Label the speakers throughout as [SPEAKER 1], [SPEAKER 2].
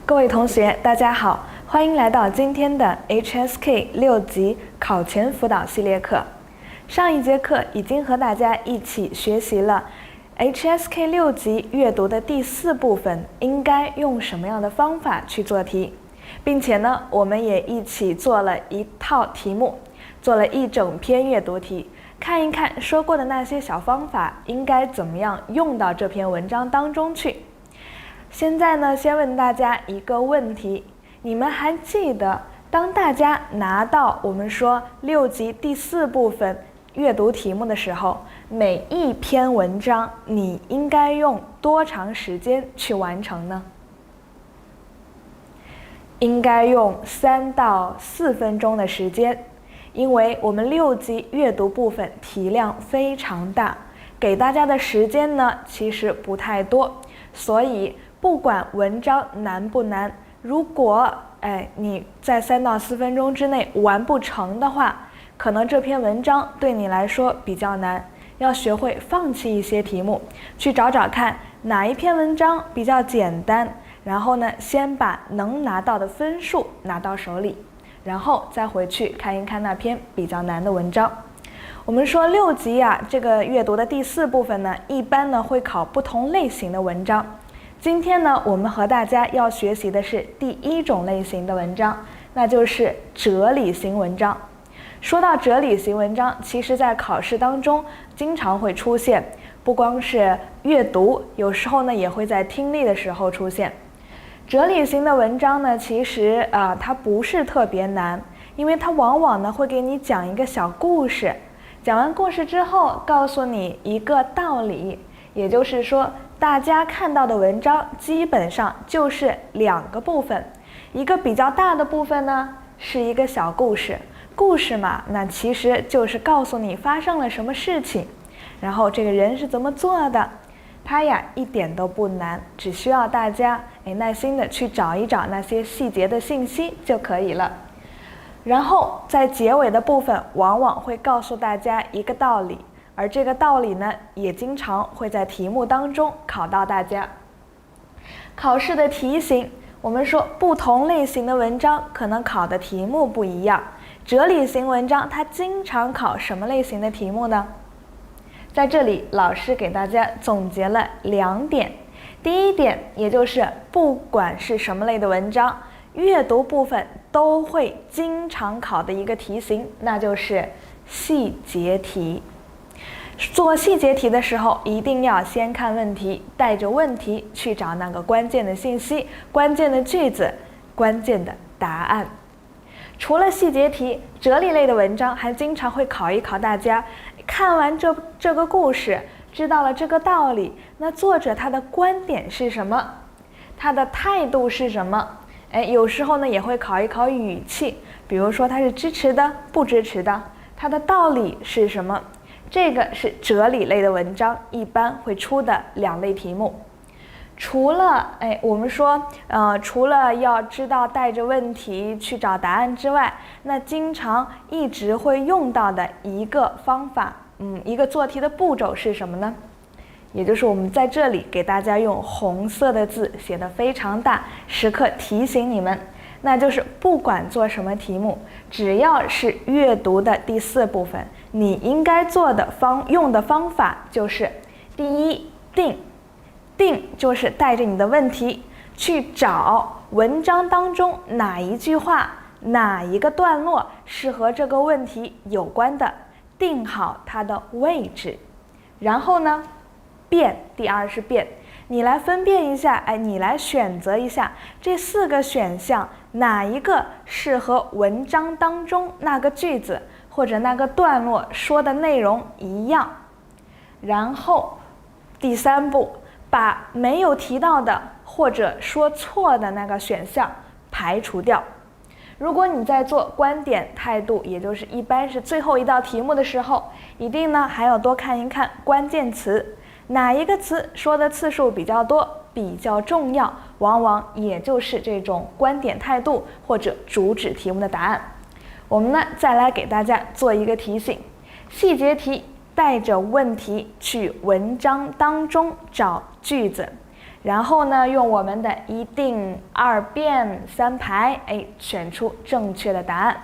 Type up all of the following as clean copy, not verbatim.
[SPEAKER 1] 各位同学，大家好，欢迎来到今天的 HSK 6级考前辅导系列课。上一节课已经和大家一起学习了 HSK 6级阅读的第4部分，应该用什么样的方法去做题，并且呢，我们也一起做了一套题目，做了一整篇阅读题，看一看说过的那些小方法应该怎么样用到这篇文章当中去。现在呢，先问大家一个问题，你们还记得当大家拿到我们说6级第4部分阅读题目的时候，每一篇文章你应该用多长时间去完成呢？应该用3到4分钟的时间，因为我们6级阅读部分题量非常大，给大家的时间呢其实不太多，所以不管文章难不难，如果你在3到4分钟之内完不成的话，可能这篇文章对你来说比较难，要学会放弃一些题目，去找找看哪一篇文章比较简单，然后呢，先把能拿到的分数拿到手里，然后再回去看一看那篇比较难的文章。我们说6级这个阅读的第4部分呢，一般呢会考不同类型的文章。今天呢，我们和大家要学习的是第1种类型的文章，那就是哲理型文章。说到哲理型文章，其实在考试当中经常会出现，不光是阅读，有时候呢也会在听力的时候出现。哲理型的文章呢，其实它不是特别难，因为它往往呢会给你讲一个小故事，讲完故事之后告诉你一个道理，也就是说大家看到的文章基本上就是2个部分，一个比较大的部分呢是一个小故事，故事嘛，那其实就是告诉你发生了什么事情，然后这个人是怎么做的，它一点都不难，只需要大家耐心的去找一找那些细节的信息就可以了。然后在结尾的部分往往会告诉大家一个道理，而这个道理呢，也经常会在题目当中考到大家。考试的题型，我们说不同类型的文章可能考的题目不一样。哲理型文章它经常考什么类型的题目呢？在这里老师给大家总结了2点。第一点，也就是不管是什么类的文章，阅读部分都会经常考的一个题型，那就是细节题。做细节题的时候，一定要先看问题，带着问题去找那个关键的信息、关键的句子、关键的答案。除了细节题，哲理类的文章还经常会考一考大家，看完这个故事，知道了这个道理，那作者他的观点是什么，他的态度是什么，有时候呢也会考一考语气，比如说他是支持的、不支持的，他的道理是什么，这个是哲理类的文章一般会出的2类题目。除了我们说除了要知道带着问题去找答案之外，那经常一直会用到的一个方法，一个做题的步骤是什么呢？也就是我们在这里给大家用红色的字写得非常大，时刻提醒你们，那就是不管做什么题目，只要是阅读的第4部分，你应该用的方法就是第一，定就是带着你的问题去找文章当中哪一句话、哪一个段落是和这个问题有关的，定好它的位置。然后呢，第2是辨，你来分辨一下，你来选择一下这4个选项哪一个是和文章当中那个句子或者那个段落说的内容一样。然后第3步，把没有提到的或者说错的那个选项排除掉。如果你在做观点态度，也就是一般是最后一道题目的时候，一定呢还要多看一看关键词，哪一个词说的次数比较多、比较重要，往往也就是这种观点态度或者主旨题目的答案。我们呢再来给大家做一个提醒，细节题带着问题去文章当中找句子，然后呢，用我们的一定、二辩、三排，选出正确的答案。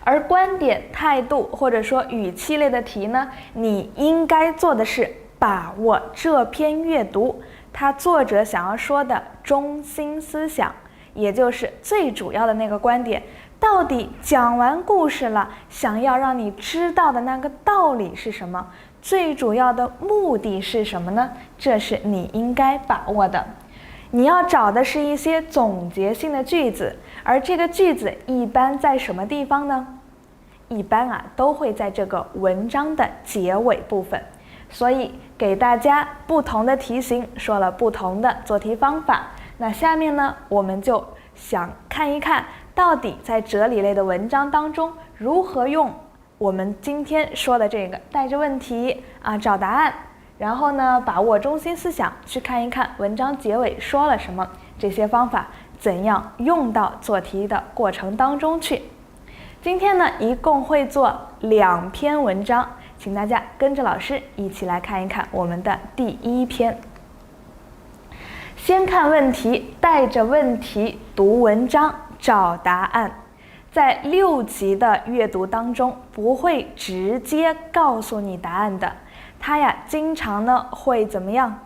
[SPEAKER 1] 而观点、态度或者说语气类的题呢，你应该做的是把握这篇阅读它作者想要说的中心思想，也就是最主要的那个观点，到底讲完故事了，想要让你知道的那个道理是什么？最主要的目的是什么呢？这是你应该把握的。你要找的是一些总结性的句子，而这个句子一般在什么地方呢？一般都会在这个文章的结尾部分。所以给大家不同的题型，说了不同的做题方法。那下面呢，我们就想看一看，到底在哲理类的文章当中，如何用我们今天说的这个带着问题找答案，然后呢把握中心思想，去看一看文章结尾说了什么，这些方法怎样用到做题的过程当中去。今天呢一共会做2篇文章，请大家跟着老师一起来看一看我们的第1篇。先看问题，带着问题读文章找答案。在6级的阅读当中，不会直接告诉你答案的，它经常呢会怎么样？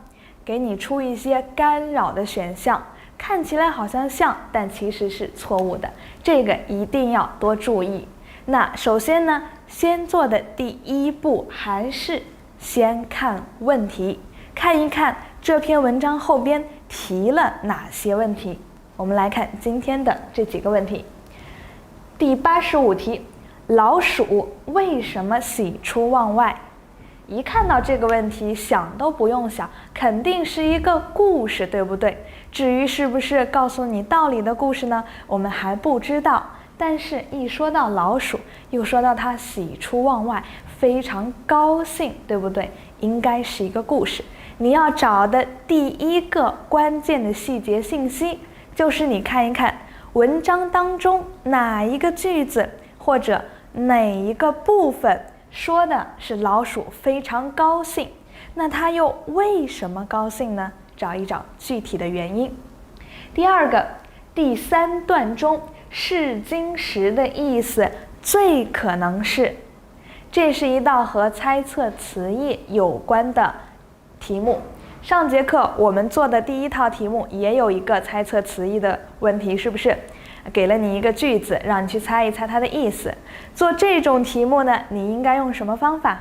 [SPEAKER 1] 给你出一些干扰的选项，看起来好像像，但其实是错误的，这个一定要多注意。那首先呢，先做的第1步还是先看问题，看一看这篇文章后边提了哪些问题。我们来看今天的这几个问题。第85题，老鼠为什么喜出望外？一看到这个问题，想都不用想，肯定是一个故事，对不对？至于是不是告诉你道理的故事呢，我们还不知道。但是一说到老鼠，又说到它喜出望外，非常高兴，对不对？应该是一个故事。你要找的第1个关键的细节信息，就是你看一看文章当中哪一个句子或者哪一个部分说的是老鼠非常高兴，那它又为什么高兴呢？找一找具体的原因。第2个，第3段中试金石的意思最可能是，这是一道和猜测词义有关的题目。上节课我们做的第1套题目也有一个猜测词义的问题，是不是？给了你一个句子，让你去猜一猜它的意思。做这种题目呢，你应该用什么方法？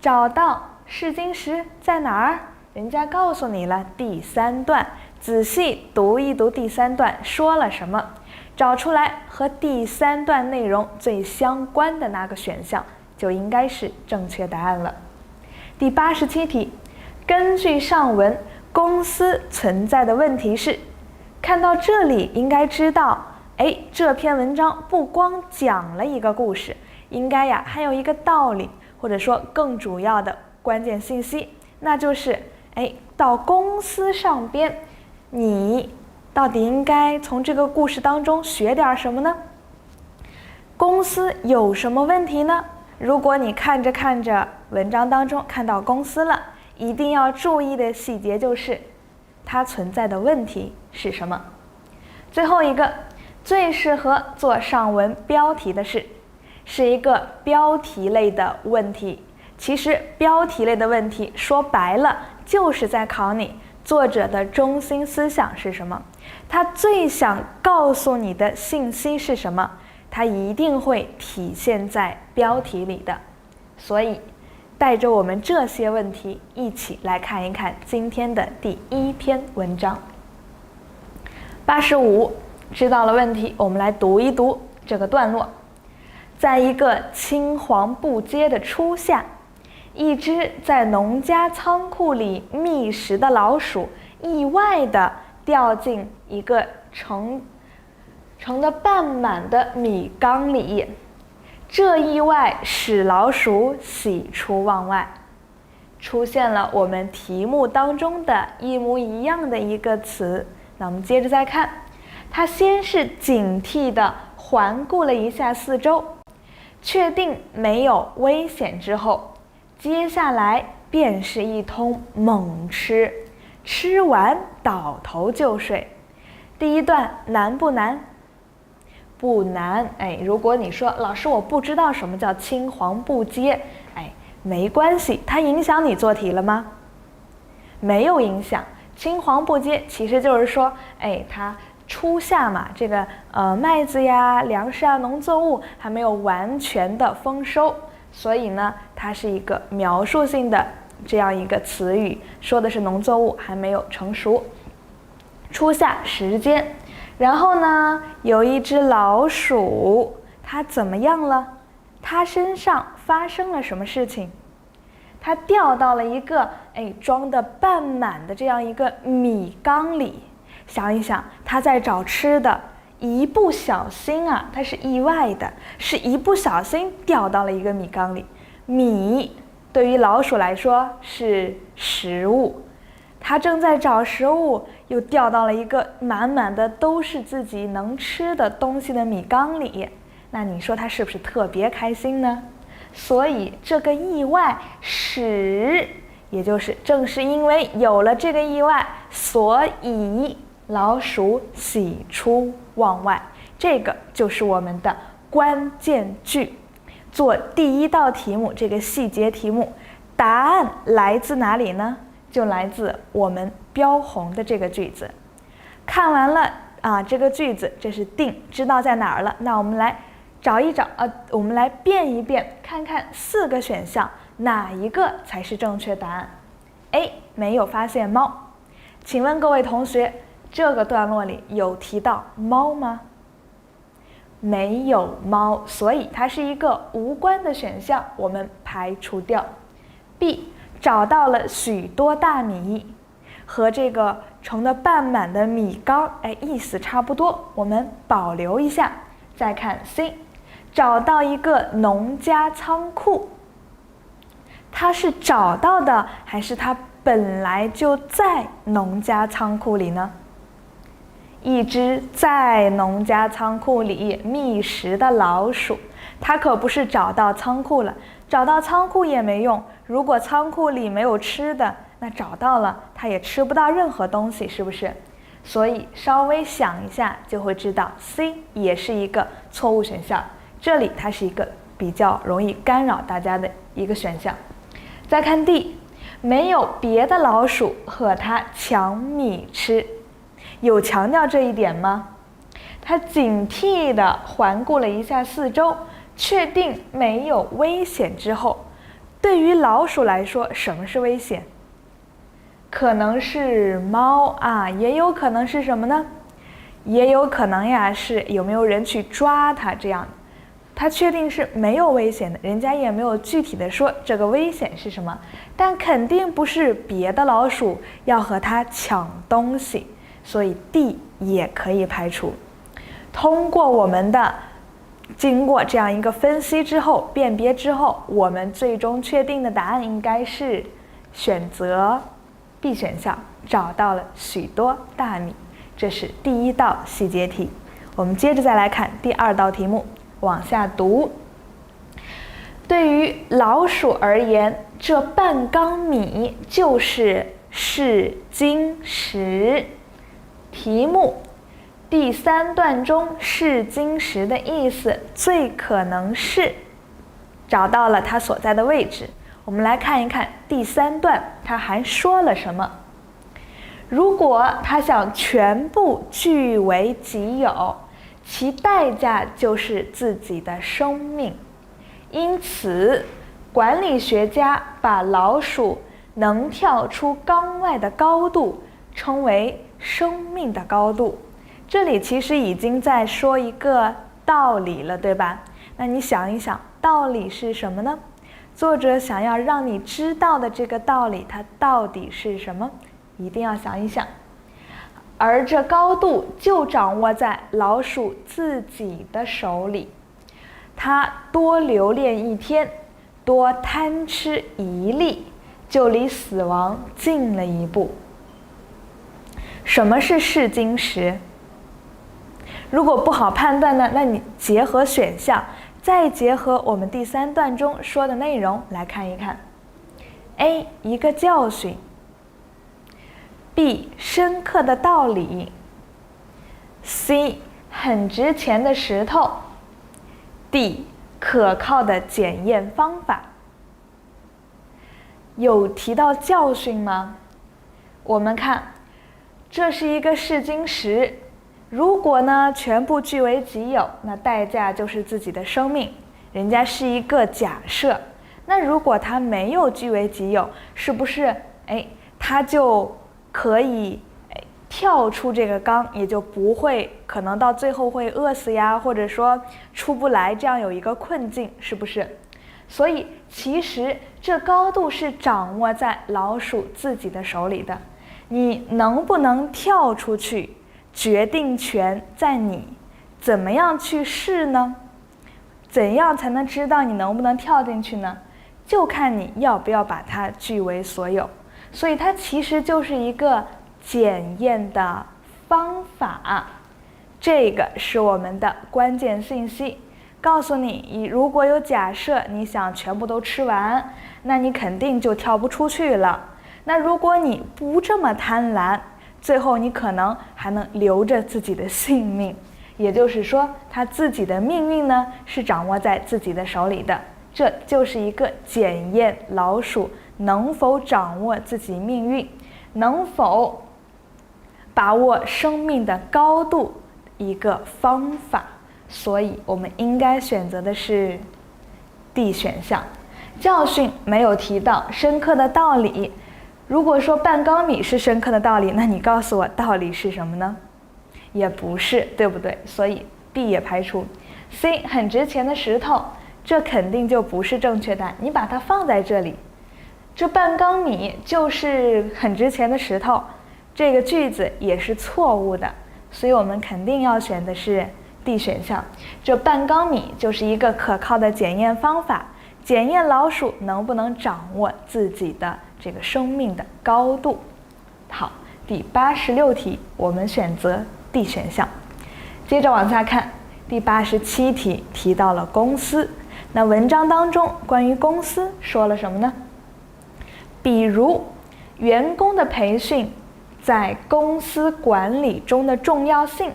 [SPEAKER 1] 找到试金石在哪儿？人家告诉你了，第3段，仔细读一读第3段说了什么，找出来和第3段内容最相关的那个选项，就应该是正确答案了。第87题，根据上文，公司存在的问题是。看到这里应该知道，这篇文章不光讲了一个故事，应该还有一个道理，或者说更主要的关键信息，那就是到公司上边，你到底应该从这个故事当中学点什么呢？公司有什么问题呢？如果你看着看着文章当中看到公司了，一定要注意的细节就是它存在的问题是什么。最后一个，最适合做上文标题的是一个标题类的问题。其实标题类的问题说白了就是在考你作者的中心思想是什么，他最想告诉你的信息是什么，它一定会体现在标题里的。所以带着我们这些问题一起来看一看今天的第1篇文章。85，知道了问题，我们来读一读这个段落。在一个青黄不接的初夏，一只在农家仓库里觅食的老鼠意外地掉进一个盛得半满的米缸里，这意外使老鼠喜出望外。出现了我们题目当中的一模一样的一个词。那我们接着再看，他先是警惕地环顾了一下四周，确定没有危险之后，接下来便是一通猛吃，吃完倒头就睡。第一段难不难？不难。如果你说老师我不知道什么叫青黄不接，没关系，它影响你做题了吗？没有影响。青黄不接其实就是说，它初夏嘛，这个麦子呀、粮食啊、农作物还没有完全的丰收，所以呢，它是一个描述性的这样一个词语，说的是农作物还没有成熟。初夏时间，然后呢，有一只老鼠，它怎么样了？它身上发生了什么事情？它掉到了一个装得半满的这样一个米缸里。想一想，它在找吃的，一不小心啊，它是意外的，是一不小心掉到了一个米缸里。米对于老鼠来说是食物，它正在找食物，又掉到了一个满满的都是自己能吃的东西的米缸里。那你说它是不是特别开心呢？所以这个意外使，也就是正是因为有了这个意外，所以老鼠喜出望外。这个就是我们的关键句。做第一道题目，这个细节题目，答案来自哪里呢？就来自我们标红的这个句子。看完了这个句子，这是定，知道在哪儿了。那我们来找一找，我们来辨一辨，看看4个选项哪一个才是正确答案。A. 没有发现猫。请问各位同学，这个段落里有提到猫吗？没有猫，所以它是一个无关的选项，我们排除掉。B. 找到了许多大米，和这个盛得半满的米缸，意思差不多，我们保留一下。再看 C， 找到一个农家仓库，它是找到的，还是它本来就在农家仓库里呢？一只在农家仓库里觅食的老鼠，它可不是找到仓库了，找到仓库也没用，如果仓库里没有吃的，那找到了它也吃不到任何东西，是不是？所以稍微想一下就会知道 C 也是一个错误选项，这里它是一个比较容易干扰大家的一个选项。再看 D， 没有别的老鼠和它抢米吃，有强调这一点吗？他警惕地环顾了一下四周，确定没有危险之后，对于老鼠来说，什么是危险？可能是猫也有可能是什么呢？也有可能是有没有人去抓它这样。他确定是没有危险的，人家也没有具体的说这个危险是什么，但肯定不是别的老鼠要和它抢东西，所以 D 也可以排除。通过我们的经过这样一个分析之后，辨别之后，我们最终确定的答案应该是选择 B 选项，找到了许多大米。这是第一道细节题。我们接着再来看第2道题目，往下读。对于老鼠而言，这半缸米就是试金石。题目第3段中试金石的意思最可能是，找到了它所在的位置。我们来看一看第3段它还说了什么。如果他想全部据为己有，其代价就是自己的生命。因此，管理学家把老鼠能跳出缸外的高度称为生命的高度。这里其实已经在说一个道理了，对吧？那你想一想，道理是什么呢？作者想要让你知道的这个道理，它到底是什么？一定要想一想。而这高度就掌握在老鼠自己的手里，它多留恋一天，多贪吃一粒，就离死亡近了一步。什么是试金石？如果不好判断呢，那你结合选项，再结合我们第3段中说的内容来看一看。A 一个教训， B. 深刻的道理。C. 很值钱的石头。D. 可靠的检验方法。有提到教训吗？我们看，这是一个试金石，如果呢全部据为己有，那代价就是自己的生命。人家是一个假设，那如果他没有据为己有，是不是他就可以跳出这个缸，也就不会可能到最后会饿死呀，或者说出不来，这样有一个困境，是不是？所以其实这高度是掌握在老鼠自己的手里的，你能不能跳出去，决定权在你。怎么样去试呢？怎样才能知道你能不能跳进去呢？就看你要不要把它据为所有。所以它其实就是一个检验的方法，这个是我们的关键信息。告诉你，如果有假设你想全部都吃完，那你肯定就跳不出去了。那如果你不这么贪婪，最后你可能还能留着自己的性命。也就是说，他自己的命运呢是掌握在自己的手里的。这就是一个检验老鼠能否掌握自己命运，能否把握生命的高度一个方法。所以我们应该选择的是 D 选项。教训没有提到，深刻的道理。如果说半缸米是深刻的道理，那你告诉我道理是什么呢？也不是，对不对？所以 B 也排除。C 很值钱的石头，这肯定就不是正确答案。你把它放在这里，这半缸米就是很值钱的石头，这个句子也是错误的。所以我们肯定要选的是 D 选项。这半缸米就是一个可靠的检验方法，检验老鼠能不能掌握自己的这个生命的高度。好，第86题我们选择 D 选项。接着往下看，第87题提到了公司。那文章当中关于公司说了什么呢？比如员工的培训在公司管理中的重要性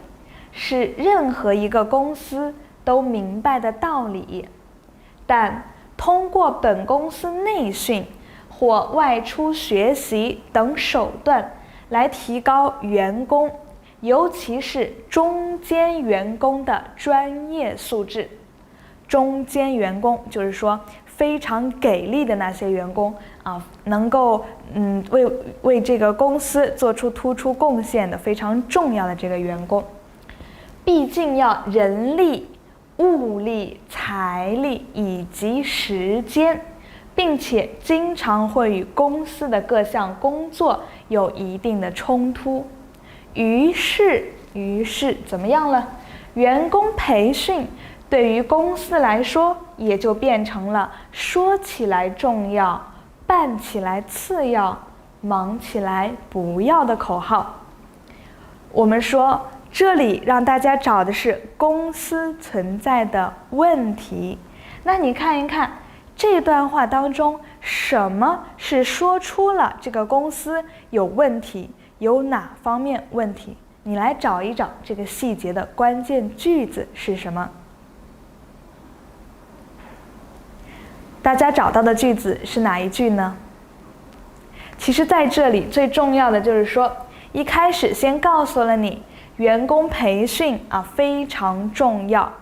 [SPEAKER 1] 是任何一个公司都明白的道理，但通过本公司内训或外出学习等手段来提高员工，尤其是中间员工的专业素质。中间员工就是说非常给力的那些员工啊，能够为这个公司做出突出贡献的非常重要的这个员工，毕竟要人力、物力、财力以及时间，并且经常会与公司的各项工作有一定的冲突。于是怎么样了？员工培训对于公司来说也就变成了说起来重要，办起来次要，忙起来不要的口号。我们说这里让大家找的是公司存在的问题。那你看一看这段话当中，什么是说出了这个公司有问题，有哪方面问题？你来找一找这个细节的关键句子是什么？大家找到的句子是哪一句呢？其实在这里最重要的就是说，一开始先告诉了你员工培训非常重要。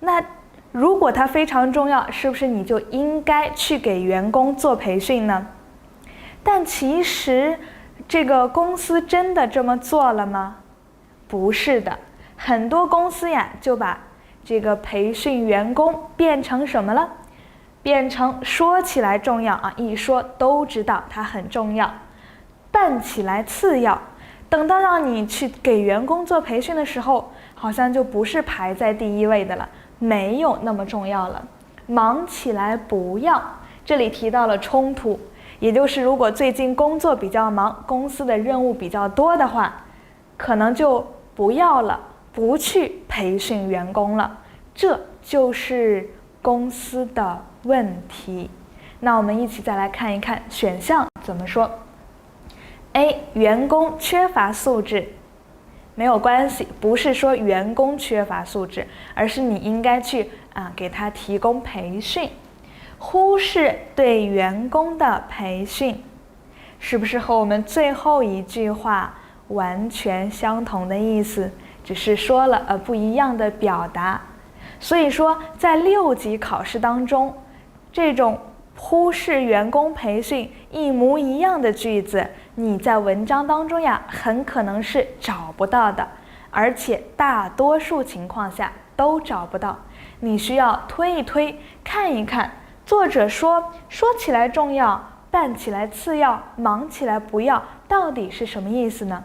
[SPEAKER 1] 那如果它非常重要，是不是你就应该去给员工做培训呢？但其实这个公司真的这么做了吗？不是的，很多公司呀就把这个培训员工变成什么了？变成说起来重要一说都知道它很重要，办起来次要。等到让你去给员工做培训的时候，好像就不是排在第一位的了，没有那么重要了。忙起来不要，这里提到了冲突，也就是如果最近工作比较忙，公司的任务比较多的话，可能就不要了，不去培训员工了，这就是公司的问题。那我们一起再来看一看选项怎么说。A. 员工缺乏素质，没有关系，不是说员工缺乏素质，而是你应该去给他提供培训，忽视对员工的培训，是不是和我们最后一句话完全相同的意思，只是说了不一样的表达？所以说在6级考试当中，这种忽视员工培训一模一样的句子，你在文章当中很可能是找不到的，而且大多数情况下都找不到。你需要推一推，看一看作者说起来重要，办起来次要，忙起来不要，到底是什么意思呢？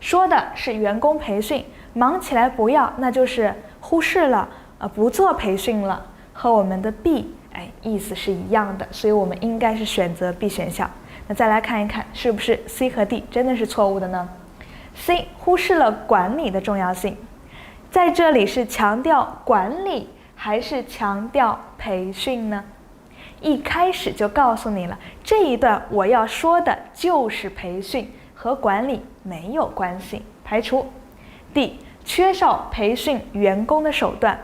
[SPEAKER 1] 说的是员工培训，忙起来不要，那就是忽视了，不做培训了，和我们的 B意思是一样的，所以我们应该是选择 B 选项。那再来看一看，是不是 C 和 D 真的是错误的呢？ C 忽视了管理的重要性，在这里是强调管理还是强调培训呢？一开始就告诉你了，这一段我要说的就是培训，和管理没有关系，排除。 D 缺少培训员工的手段，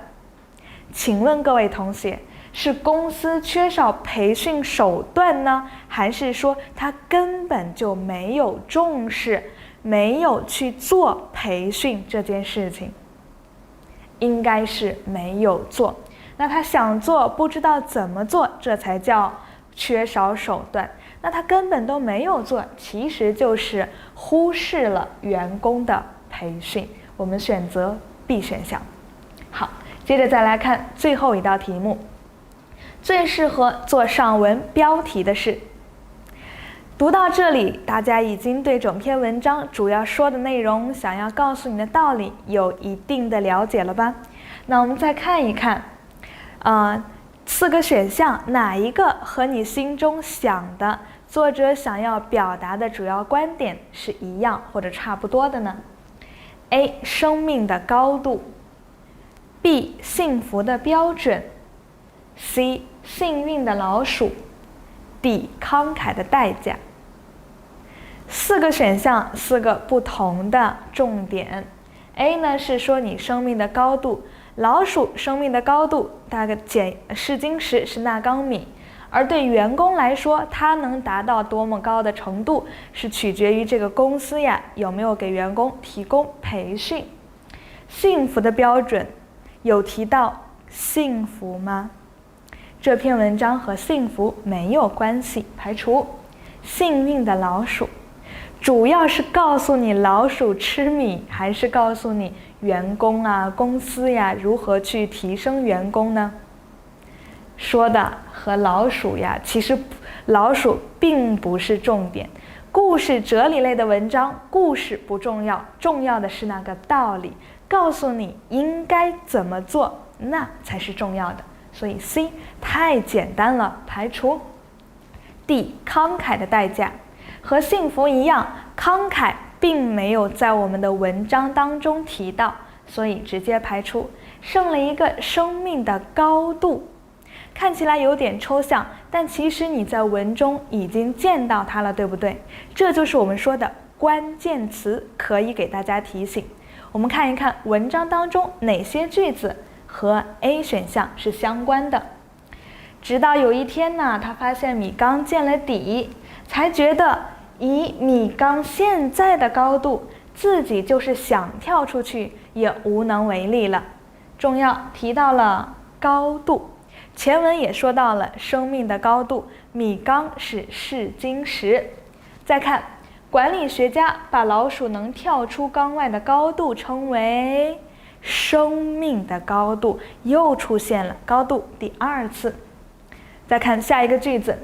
[SPEAKER 1] 请问各位同学，是公司缺少培训手段呢，还是说他根本就没有重视，没有去做培训这件事情？应该是没有做。那他想做，不知道怎么做，这才叫缺少手段。那他根本都没有做，其实就是忽视了员工的培训。我们选择 B 选项。好，接着再来看最后一道题目，最适合做上文标题的是。读到这里，大家已经对整篇文章主要说的内容，想要告诉你的道理有一定的了解了吧？那我们再看一看4个选项，哪一个和你心中想的作者想要表达的主要观点是一样或者差不多的呢？ A. 生命的高度， B. 幸福的标准， C. 幸运的老鼠， D. 慷慨的代价。4个选项，4个不同的重点。 A 呢是说你生命的高度，老鼠生命的高度大概试金石是纳缸米，而对员工来说，他能达到多么高的程度，是取决于这个公司有没有给员工提供培训。幸福的标准有提到幸福吗？这篇文章和幸福没有关系，排除。幸运的老鼠主要是告诉你老鼠吃米，还是告诉你员工公司如何去提升员工呢？说的和老鼠其实老鼠并不是重点。故事哲理类的文章，故事不重要，重要的是那个道理，告诉你应该怎么做，那才是重要的。所以 C 太简单了，排除。 D 慷慨的代价，和幸福一样，慷慨并没有在我们的文章当中提到，所以直接排除。剩了一个生命的高度，看起来有点抽象，但其实你在文中已经见到它了，对不对？这就是我们说的关键词，可以给大家提醒。我们看一看文章当中哪些句子和 A 选项是相关的。直到有一天呢，他发现米缸见了底，才觉得以米缸现在的高度，自己就是想跳出去也无能为力了。重要提到了高度，前文也说到了生命的高度，米缸是试金石。再看管理学家把老鼠能跳出缸外的高度称为生命的高度，又出现了高度第2次。再看下一个句子，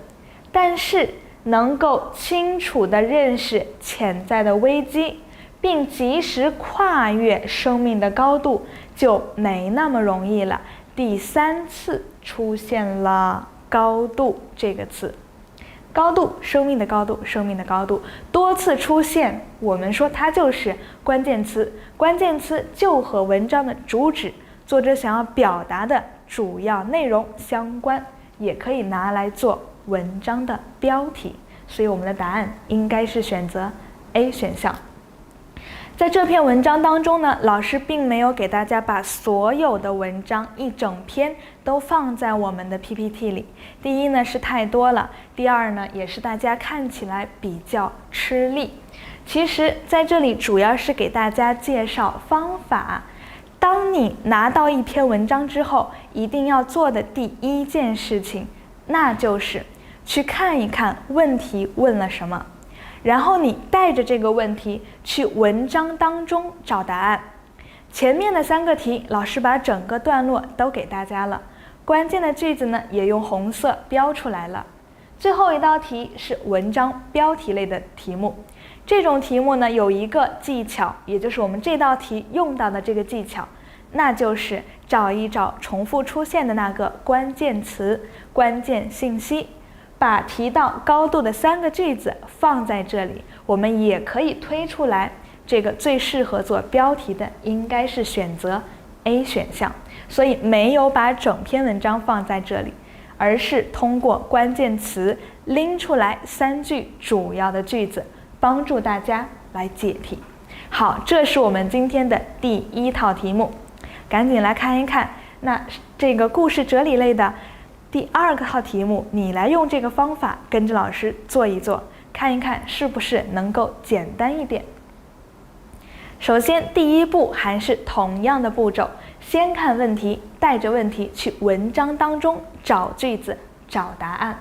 [SPEAKER 1] 但是能够清楚地认识潜在的危机，并及时跨越生命的高度，就没那么容易了。第3次出现了高度这个词，高度，生命的高度，生命的高度，多次出现，我们说它就是关键词，关键词就和文章的主旨，作者想要表达的主要内容相关，也可以拿来做文章的标题。所以我们的答案应该是选择 A 选项。在这篇文章当中呢，老师并没有给大家把所有的文章一整篇都放在我们的 PPT 里。第一呢是太多了，第二呢也是大家看起来比较吃力。其实在这里主要是给大家介绍方法。当你拿到一篇文章之后，一定要做的第一件事情，那就是去看一看问题问了什么。然后你带着这个问题去文章当中找答案。前面的3个题，老师把整个段落都给大家了，关键的句子呢也用红色标出来了。最后一道题是文章标题类的题目，这种题目呢有一个技巧，也就是我们这道题用到的这个技巧，那就是找一找重复出现的那个关键词、关键信息。把提到高度的3个句子放在这里，我们也可以推出来，这个最适合做标题的应该是选择 A 选项。所以没有把整篇文章放在这里，而是通过关键词拎出来3句主要的句子，帮助大家来解题。好，这是我们今天的第1套题目。赶紧来看一看，那这个故事哲理类的第2套题目，你来用这个方法跟着老师做一做，看一看是不是能够简单一点。首先第1步还是同样的步骤，先看问题，带着问题去文章当中找句子、找答案。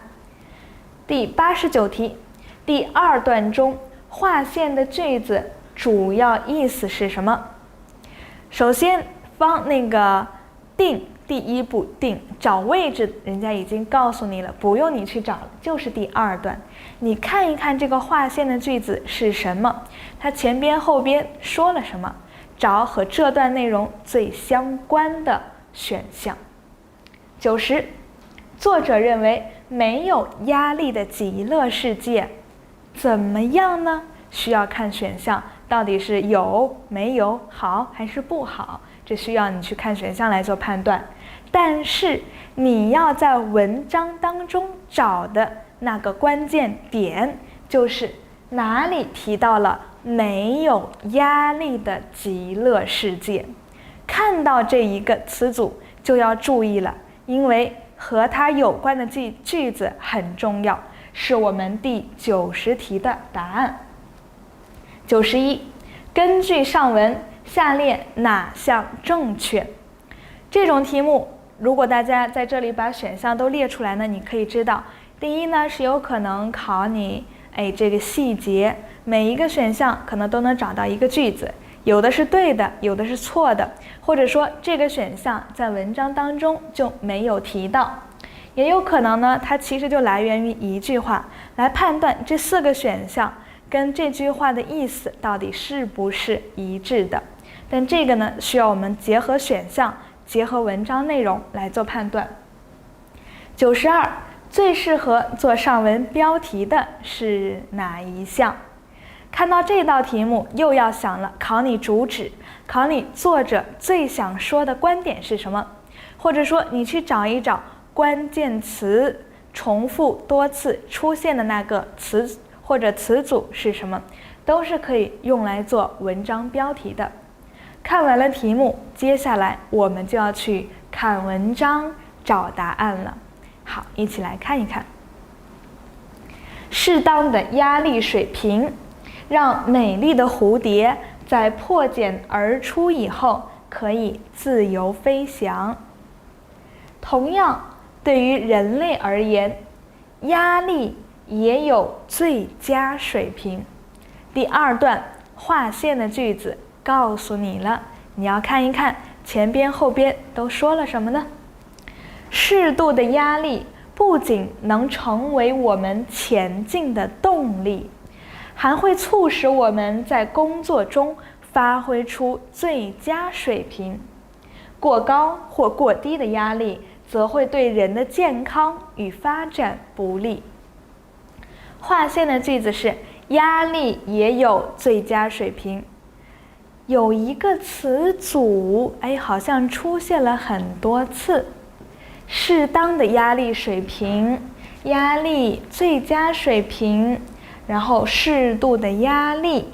[SPEAKER 1] 第89题，第2段中划线的句子主要意思是什么？首先方那个定，第1步定，找位置人家已经告诉你了，不用你去找了，就是第2段。你看一看这个划线的句子是什么，它前边后边说了什么，找和这段内容最相关的选项。90，作者认为没有压力的极乐世界怎么样呢？需要看选项到底是有、没有、好还是不好，这需要你去看选项来做判断。但是你要在文章当中找的那个关键点，就是哪里提到了没有压力的极乐世界。看到这一个词组就要注意了，因为和它有关的句子很重要，是我们第90题的答案。91，根据上文，下列哪项正确？这种题目如果大家在这里把选项都列出来呢，你可以知道，第一呢是有可能考你这个细节，每一个选项可能都能找到一个句子，有的是对的，有的是错的，或者说这个选项在文章当中就没有提到，也有可能呢它其实就来源于一句话，来判断这4个选项跟这句话的意思到底是不是一致的。但这个呢需要我们结合选项，结合文章内容来做判断。92，最适合做上文标题的是哪一项？看到这道题目又要想了，考你主旨，考你作者最想说的观点是什么，或者说你去找一找关键词重复多次出现的那个词或者词组是什么，都是可以用来做文章标题的。看完了题目，接下来我们就要去看文章找答案了。好，一起来看一看。适当的压力水平，让美丽的蝴蝶在破茧而出以后可以自由飞翔。同样，对于人类而言，压力也有最佳水平。第2段划线的句子告诉你了，你要看一看前边后边都说了什么呢？适度的压力不仅能成为我们前进的动力，还会促使我们在工作中发挥出最佳水平。过高或过低的压力则会对人的健康与发展不利。划线的句子是压力也有最佳水平。有一个词组，好像出现了很多次。适当的压力水平，压力最佳水平，然后适度的压力，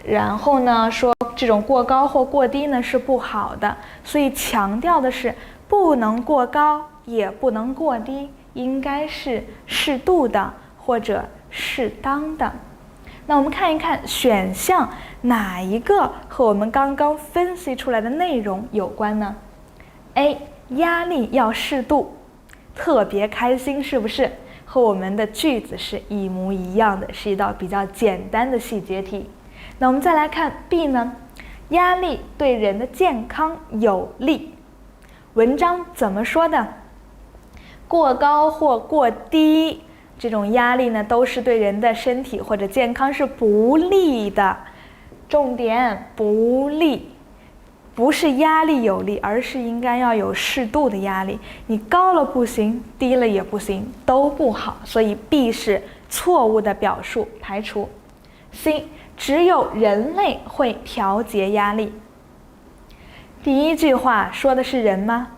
[SPEAKER 1] 然后呢说这种过高或过低呢是不好的，所以强调的是不能过高也不能过低，应该是适度的或者适当的。那我们看一看选项哪一个和我们刚刚分析出来的内容有关呢？ A. 压力要适度，特别开心，是不是？和我们的句子是一模一样的，是一道比较简单的细节题。那我们再来看 B 呢？压力对人的健康有利。文章怎么说的？过高或过低，这种压力呢，都是对人的身体或者健康是不利的。重点，不利，不是压力有利，而是应该要有适度的压力。你高了不行，低了也不行，都不好。所以 B 是错误的表述，排除。C. 只有人类会调节压力。第一句话说的是人吗？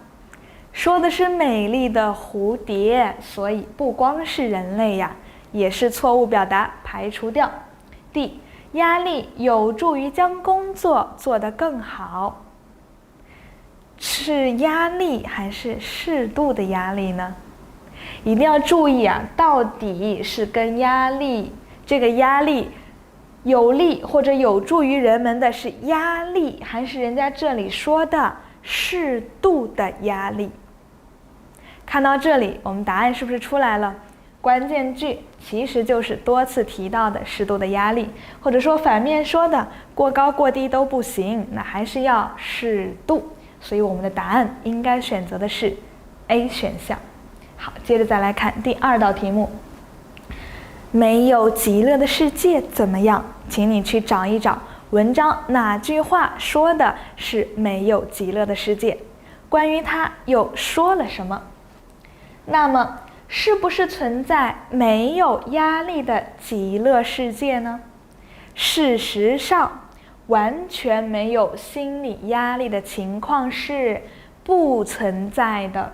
[SPEAKER 1] 说的是美丽的蝴蝶，所以不光是人类呀，也是错误表达，排除掉。D. 压力有助于将工作做得更好。是压力还是适度的压力呢？一定要注意啊，到底是跟压力，这个压力有利或者有助于人们的是压力，还是人家这里说的适度的压力？看到这里，我们答案是不是出来了？关键句其实就是多次提到的适度的压力，或者说反面说的过高过低都不行，那还是要适度。所以我们的答案应该选择的是 A 选项。好，接着再来看第二道题目。没有极乐的世界怎么样？请你去找一找文章哪句话说的是没有极乐的世界，关于它又说了什么？那么是不是存在没有压力的极乐世界呢？事实上，完全没有心理压力的情况是不存在的。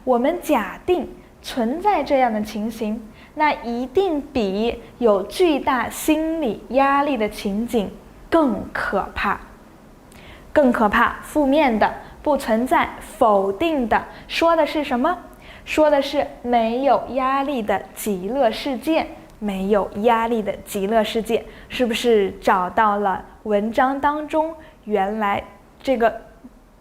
[SPEAKER 1] 我们假定存在这样的情形，那一定比有巨大心理压力的情景更可怕。更可怕，负面的，不存在，否定的，说的是什么？说的是没有压力的极乐世界。没有压力的极乐世界，是不是找到了文章当中原来这个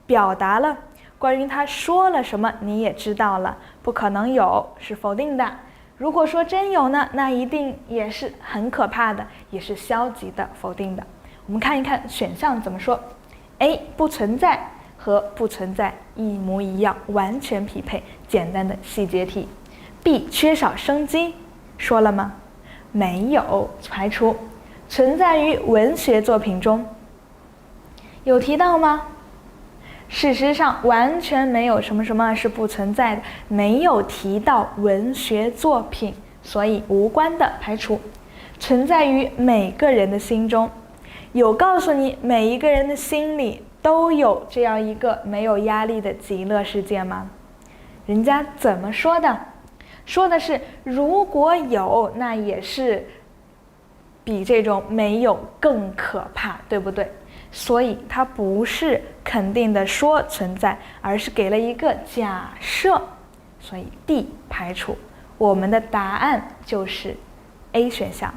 [SPEAKER 1] 表达了关于他说了什么，你也知道了，不可能有，是否定的。如果说真有呢，那一定也是很可怕的，也是消极的，否定的。我们看一看选项怎么说。 A 不存在和不存在一模一样，完全匹配，简单的细节题。 B 缺少生机，说了吗？没有，排除。存在于文学作品中，有提到吗？事实上完全没有什么什么是不存在的，没有提到文学作品，所以无关的，排除。存在于每个人的心中，有告诉你每一个人的心里都有这样一个没有压力的极乐世界吗？人家怎么说的？说的是如果有，那也是比这种没有更可怕，对不对？所以它不是肯定的说存在，而是给了一个假设，所以 D 排除。我们的答案就是 A 选项。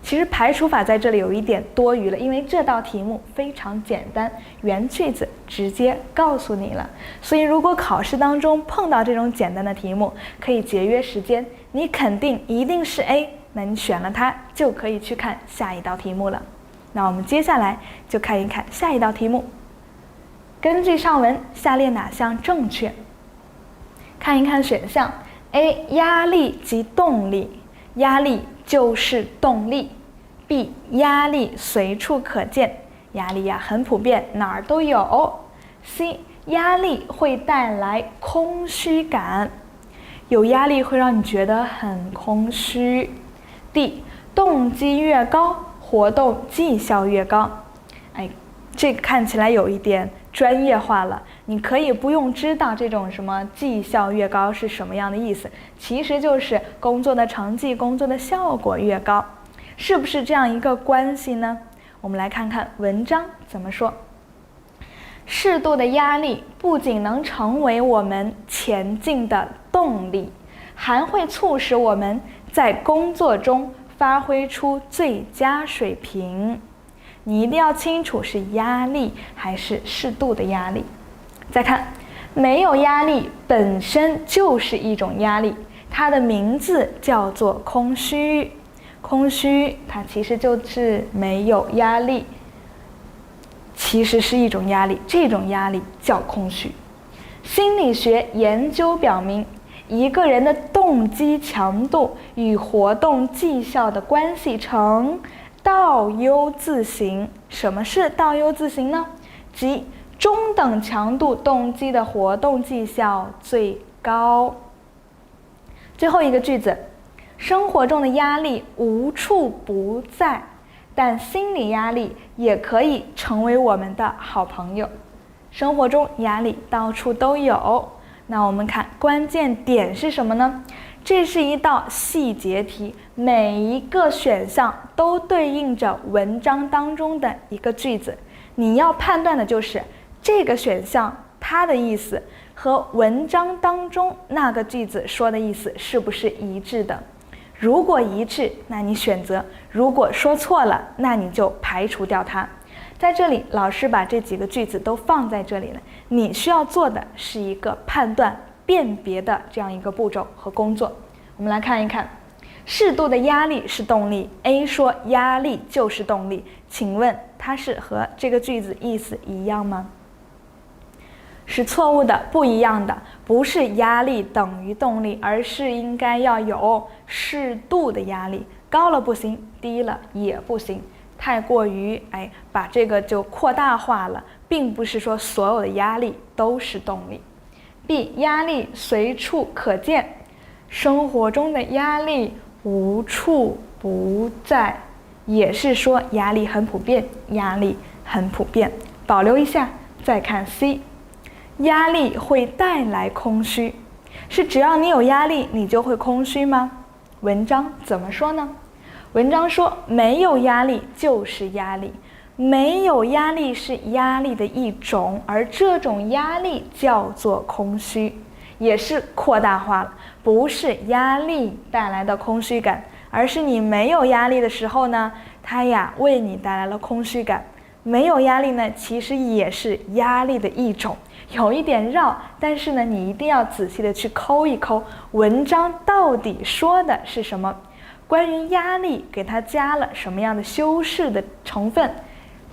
[SPEAKER 1] 其实排除法在这里有一点多余了，因为这道题目非常简单，原句子直接告诉你了。所以如果考试当中碰到这种简单的题目，可以节约时间，你肯定一定是 A， 那你选了它就可以去看下一道题目了。那我们接下来就看一看下一道题目。根据上文，下列哪项正确？看一看选项。 A 压力及动力，压力就是动力。 B 压力随处可见，压力呀很普遍，哪儿都有。 C 压力会带来空虚感，有压力会让你觉得很空虚。 D 动机越高，活动绩效越高。这个看起来有一点专业化了，你可以不用知道这种什么绩效越高是什么样的意思，其实就是工作的成绩、工作的效果越高，是不是这样一个关系呢？我们来看看文章怎么说。适度的压力不仅能成为我们前进的动力，还会促使我们在工作中发挥出最佳水平。你一定要清楚是压力还是适度的压力。再看，没有压力本身就是一种压力，它的名字叫做空虚。空虚它其实就是没有压力，其实是一种压力，这种压力叫空虚。心理学研究表明，一个人的动机强度与活动绩效的关系呈倒 U 字形。什么是倒 U 字形呢？即中等强度动机的活动绩效最高。最后一个句子，生活中的压力无处不在，但心理压力也可以成为我们的好朋友。生活中压力到处都有，那我们看关键点是什么呢？这是一道细节题，每一个选项都对应着文章当中的一个句子，你要判断的就是这个选项它的意思和文章当中那个句子说的意思是不是一致的。如果一致，那你选择；如果说错了，那你就排除掉它。在这里，老师把这几个句子都放在这里了，你需要做的是一个判断、辨别的这样一个步骤和工作。我们来看一看，适度的压力是动力。A 说压力就是动力，请问它是和这个句子意思一样吗？是错误的，不一样的，不是压力等于动力，而是应该要有适度的压力，高了不行，低了也不行，太过于把这个就扩大化了，并不是说所有的压力都是动力。B 压力随处可见，生活中的压力无处不在，也是说压力很普遍，压力很普遍，保留一下。再看 C，压力会带来空虚，是只要你有压力你就会空虚吗？文章怎么说呢？文章说没有压力就是压力，没有压力是压力的一种，而这种压力叫做空虚，也是扩大化了，不是压力带来的空虚感，而是你没有压力的时候呢，它为你带来了空虚感。没有压力呢，其实也是压力的一种，有一点绕，但是呢，你一定要仔细的去抠一抠，文章到底说的是什么？关于压力，给它加了什么样的修饰的成分，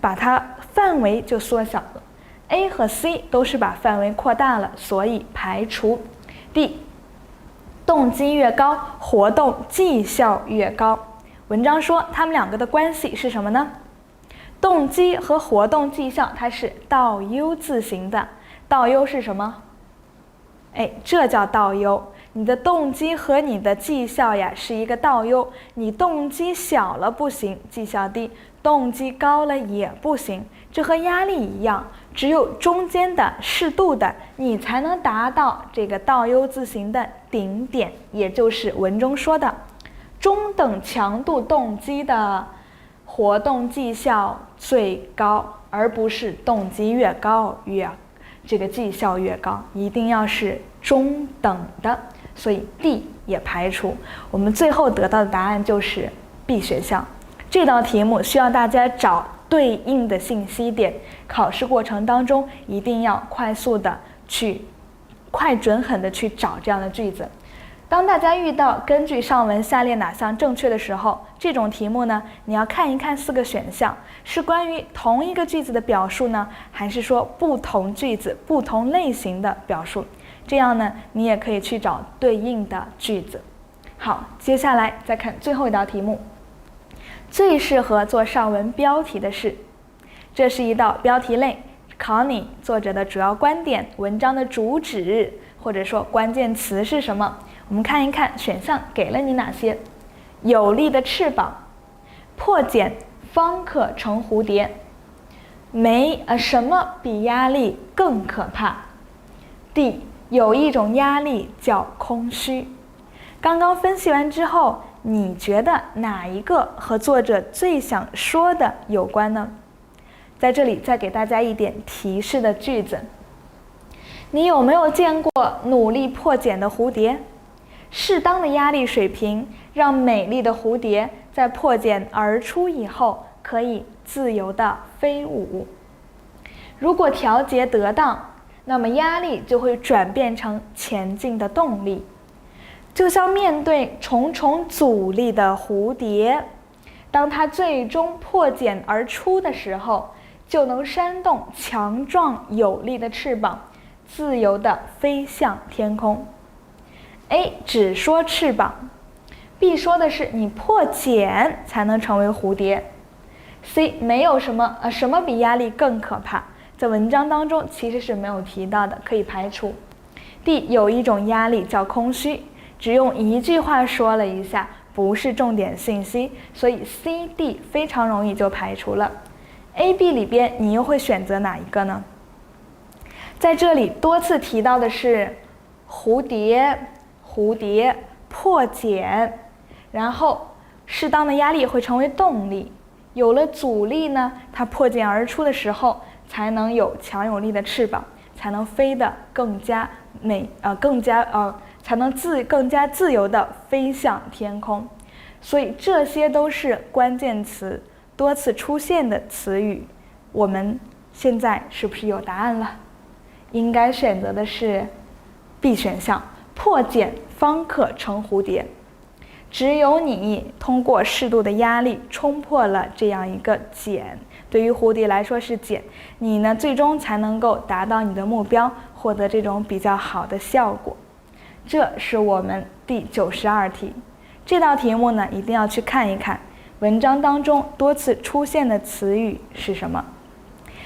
[SPEAKER 1] 把它范围就缩小了。A 和 C 都是把范围扩大了，所以排除。D， 动机越高，活动绩效越高。文章说它们两个的关系是什么呢？动机和活动绩效它是倒 U 字形的，倒 U 是什么？这叫倒 U。你的动机和你的绩效是一个倒 U， 你动机小了不行，绩效低；动机高了也不行。这和压力一样，只有中间的适度的，你才能达到这个倒 U 字形的顶点，也就是文中说的中等强度动机的活动绩效最高，而不是动机越高这个绩效越高，一定要是中等的，所以 D 也排除。我们最后得到的答案就是 B 选项。这道题目需要大家找对应的信息点，考试过程当中一定要快速的去快准狠的去找这样的句子。当大家遇到根据上文下列哪项正确的时候，这种题目呢，你要看一看4个选项，是关于同一个句子的表述呢，还是说不同句子、不同类型的表述？这样呢，你也可以去找对应的句子。好，接下来再看最后一道题目，最适合做上文标题的是，这是一道标题类，考你作者的主要观点、文章的主旨，或者说关键词是什么。我们看一看选项给了你哪些：有力的翅膀，破茧方可成蝴蝶，什么比压力更可怕？ D. 有一种压力叫空虚。刚刚分析完之后，你觉得哪一个和作者最想说的有关呢？在这里再给大家一点提示的句子。你有没有见过努力破茧的蝴蝶？适当的压力水平让美丽的蝴蝶在破茧而出以后可以自由地飞舞。如果调节得当，那么压力就会转变成前进的动力。就像面对重重阻力的蝴蝶，当它最终破茧而出的时候，就能扇动强壮有力的翅膀，自由地飞向天空。A 只说翅膀， B 说的是你破茧才能成为蝴蝶。 C 没有什么比压力更可怕，在文章当中其实是没有提到的，可以排除。 D 有一种压力叫空虚，只用一句话说了一下，不是重点信息，所以 C、D 非常容易就排除了。 A、B 里边你又会选择哪一个呢？在这里多次提到的是蝴蝶破茧，然后适当的压力会成为动力，有了阻力呢，它破茧而出的时候才能有强有力的翅膀，才能飞得更加更加自由地飞向天空。所以这些都是关键词，多次出现的词语。我们现在是不是有答案了？应该选择的是 B 选项，破茧方可成蝴蝶。只有你通过适度的压力冲破了这样一个茧，对于蝴蝶来说是茧，你呢最终才能够达到你的目标，获得这种比较好的效果。这是我们第92题。这道题目呢一定要去看一看，文章当中多次出现的词语是什么。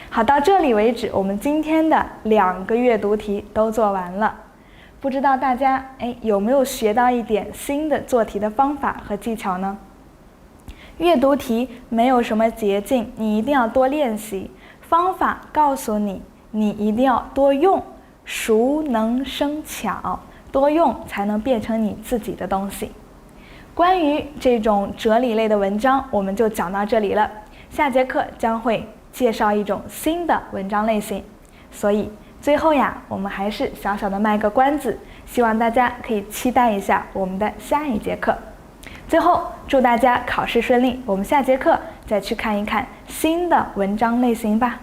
[SPEAKER 1] 好，到这里为止，我们今天的2个阅读题都做完了。不知道大家有没有学到一点新的做题的方法和技巧呢？阅读题没有什么捷径，你一定要多练习。方法告诉你，你一定要多用，熟能生巧，多用才能变成你自己的东西。关于这种哲理类的文章，我们就讲到这里了。下节课将会介绍一种新的文章类型，所以最后呀，我们还是小小的卖个关子，希望大家可以期待一下我们的下一节课。最后祝大家考试顺利，我们下节课再去看一看新的文章类型吧。